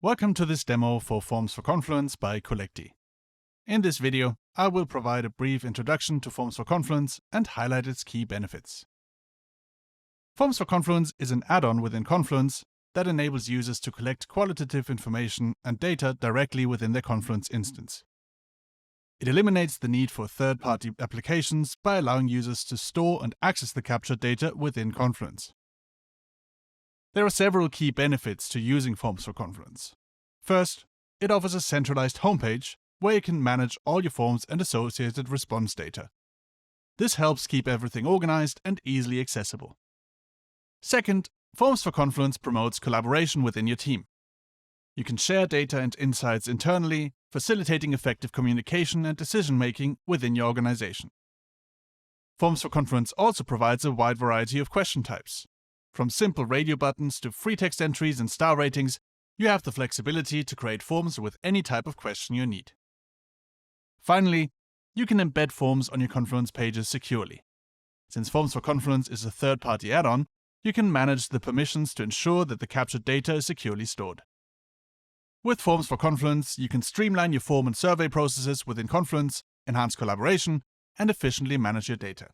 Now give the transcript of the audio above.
Welcome to this demo for Forms for Confluence by Collecti. In this video, I will provide a brief introduction to Forms for Confluence and highlight its key benefits. Forms for Confluence is an add-on within Confluence that enables users to collect qualitative information and data directly within their Confluence instance. It eliminates the need for third-party applications by allowing users to store and access the captured data within Confluence. There are several key benefits to using Forms for Confluence. First, it offers a centralized homepage where you can manage all your forms and associated response data. This helps keep everything organized and easily accessible. Second, Forms for Confluence promotes collaboration within your team. You can share data and insights internally, facilitating effective communication and decision-making within your organization. Forms for Confluence also provides a wide variety of question types. From simple radio buttons to free text entries and star ratings, you have the flexibility to create forms with any type of question you need. Finally, you can embed forms on your Confluence pages securely. Since Forms for Confluence is a third-party add-on, you can manage the permissions to ensure that the captured data is securely stored. With Forms for Confluence, you can streamline your form and survey processes within Confluence, enhance collaboration, and efficiently manage your data.